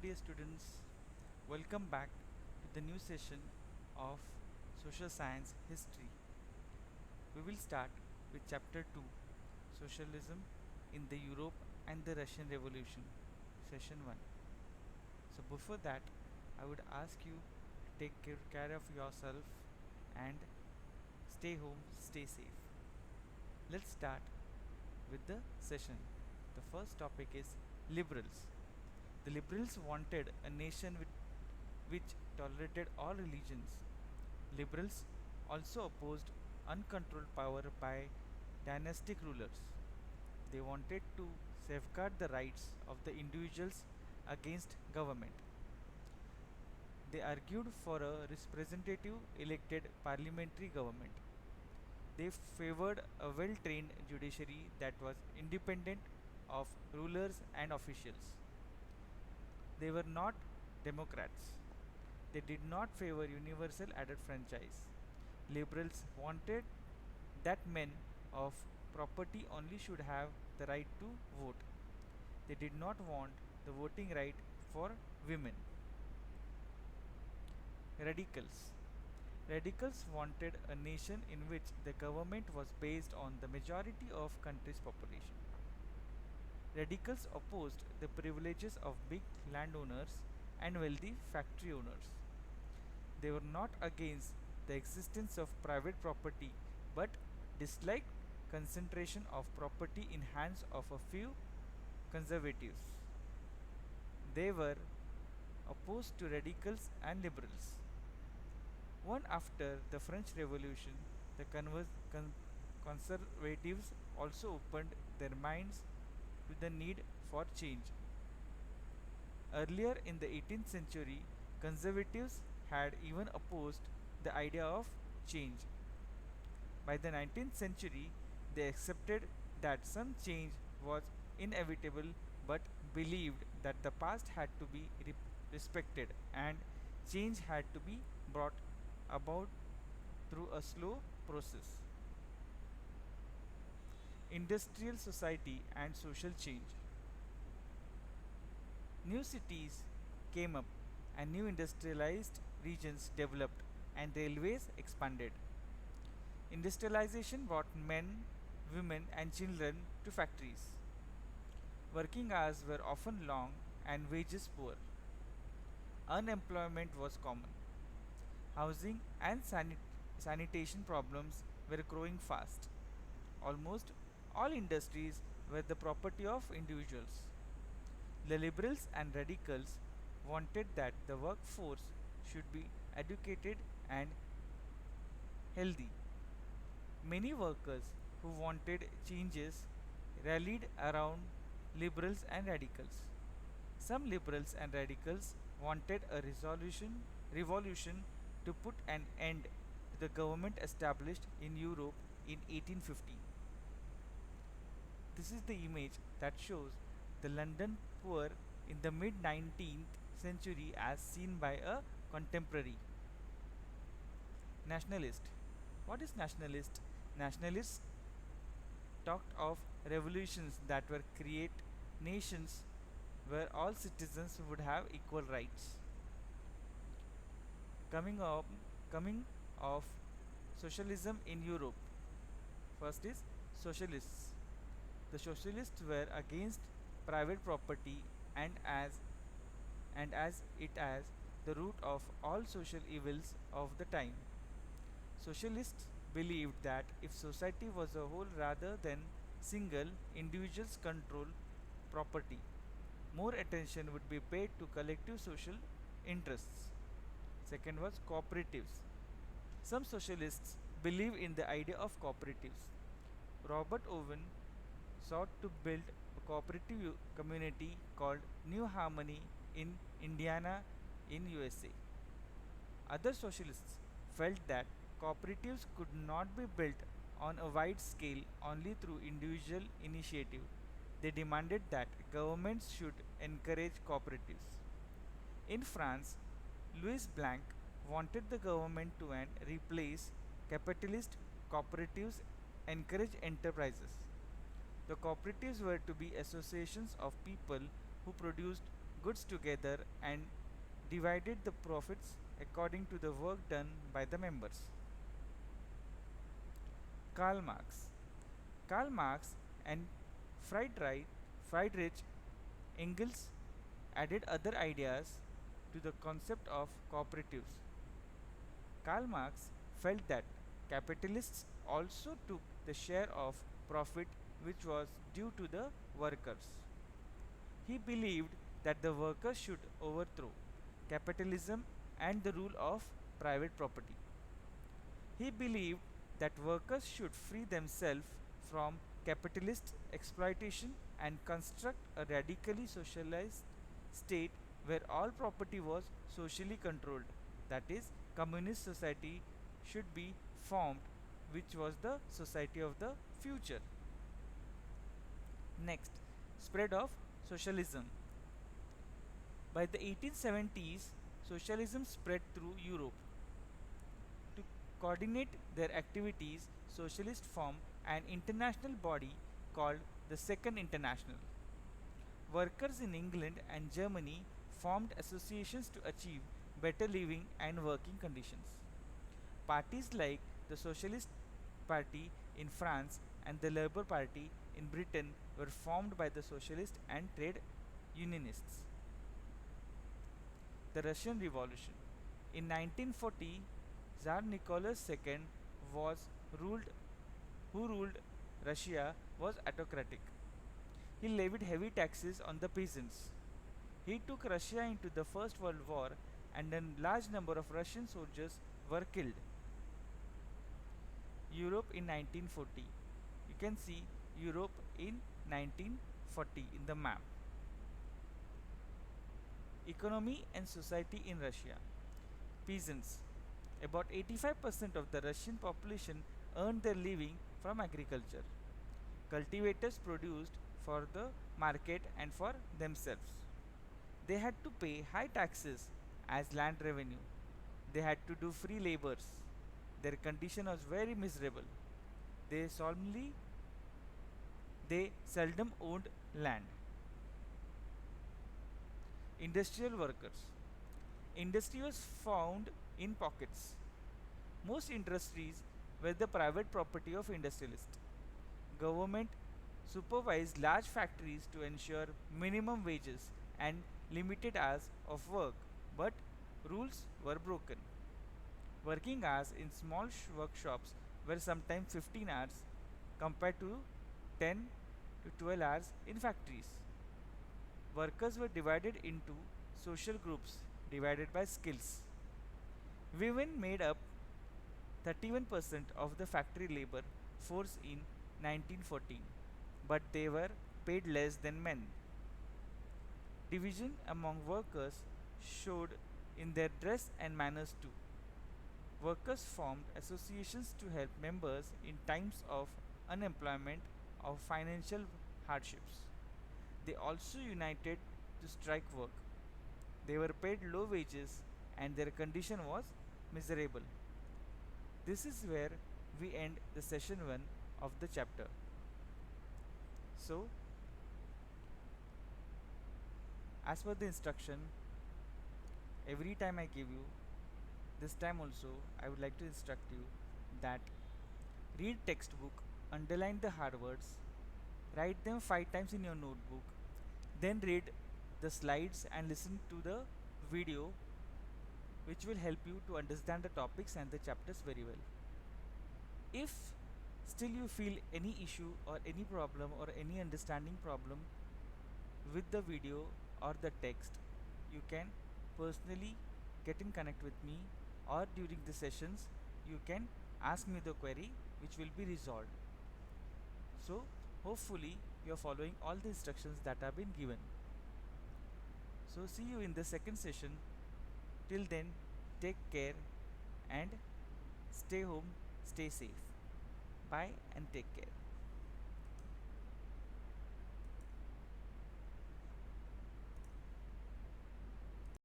dear students, welcome back to the new session of Social Science History. We will start with Chapter 2, Socialism in the Europe and the Russian Revolution, Session 1. So before that, I would ask you to take care of yourself and stay home, stay safe. Let's start with the session. The first topic is liberals. The liberals wanted a nation which tolerated all religions. Liberals also opposed uncontrolled power by dynastic rulers. They wanted to safeguard the rights of the individuals against government. They argued for a representative elected parliamentary government. They favored a well trained judiciary that was independent of rulers and officials. They were not Democrats. They did not favor universal adult franchise. Liberals wanted that men of property only should have the right to vote. They did not want the voting right for women. Radicals. Radicals wanted a nation in which the government was based on the majority of country's population. Radicals opposed the privileges of big landowners and wealthy factory owners. They were not against the existence of private property but disliked concentration of property in hands of a few conservatives. They were opposed to radicals and liberals. One after the French Revolution, the conservatives also opened their minds to the need for change. Earlier in the 18th century, conservatives had even opposed the idea of change. By the 19th century, they accepted that some change was inevitable but believed that the past had to be respected and change had to be brought about through a slow process. Industrial society and social change. New cities came up and new industrialized regions developed and railways expanded. Industrialization brought men, women, and children to factories. Working hours were often long and wages poor. Unemployment was common. Housing and sanitation problems were growing fast. Almost all industries were the property of individuals. The liberals and radicals wanted that the workforce should be educated and healthy. Many workers who wanted changes rallied around liberals and radicals. Some liberals and radicals wanted a revolution to put an end to the government established in Europe in 1850. This is the image that shows the London poor in the mid 19th century as seen by a contemporary. Nationalist. What is nationalist? Nationalists talked of revolutions that were create nations where all citizens would have equal rights. Coming up, coming of socialism in Europe. First is socialists. The socialists were against private property and as it as the root of all social evils of the time. Socialists believed that if society was a whole rather than single, individuals control property, more attention would be paid to collective social interests. Second was cooperatives. Some socialists believe in the idea of cooperatives. Robert Owen sought to build a cooperative community called New Harmony in Indiana in USA. Other socialists felt that cooperatives could not be built on a wide scale only through individual initiative. They demanded that governments should encourage cooperatives. In France, Louis Blanc wanted the government to replace capitalist cooperatives, encourage enterprises. The cooperatives were to be associations of people who produced goods together and divided the profits according to the work done by the members. Karl Marx. Karl Marx and Friedrich, Friedrich Engels added other ideas to the concept of cooperatives. Karl Marx felt that capitalists also took the share of profit which was due to the workers. He believed that the workers should overthrow capitalism and the rule of private property. He believed that workers should free themselves from capitalist exploitation and construct a radically socialized state where all property was socially controlled. That is, communist society should be formed, which was the society of the future. Next, spread of socialism. By the 1870s, socialism spread through Europe. To coordinate their activities, socialists formed an international body called the Second International. Workers in England and Germany formed associations to achieve better living and working conditions. Parties like the Socialist Party in France and the Labour Party in Britain were formed by the socialists and trade unionists. The Russian Revolution. In 1940, Tsar Nicholas II was ruled who ruled Russia was autocratic. He levied heavy taxes on the peasants. He took Russia into the First World War and a large number of Russian soldiers were killed. Europe in 1940. You can see Europe in 1940 in the map. Economy and society in Russia. Peasants. About 85% of the Russian population earned their living from agriculture. Cultivators produced for the market and for themselves. They had to pay high taxes as land revenue. They had to do free labors. Their condition was very miserable. They solemnly they seldom owned land. Industrial workers. Industry was found in pockets. Most industries were the private property of industrialists. Government supervised large factories to ensure minimum wages and limited hours of work, but rules were broken. Working hours in small workshops were sometimes 15 hours compared to 10 to 12 hours in factories. Workers were divided into social groups divided by skills. Women made up 31% of the factory labor force in 1914, but they were paid less than men. Division among workers showed in their dress and manners too. Workers formed associations to help members in times of unemployment or financial hardships. They also united to strike work. They were paid low wages and their condition was miserable. This is where we end the session 1 of the chapter. So, as per the instruction, every time I give you, this time also I would like to instruct you that read textbook, underline the hard words, write them 5 times in your notebook, then read the slides and listen to the video, which will help you to understand the topics and the chapters very well. If still you feel any issue or any problem or any understanding problem with the video or the text, you can personally get in connect with me, or during the sessions you can ask me the query, which will be resolved. So hopefully you are following all the instructions that have been given. So see you in the second session. Till then, take care and stay home, stay safe. Bye and take care.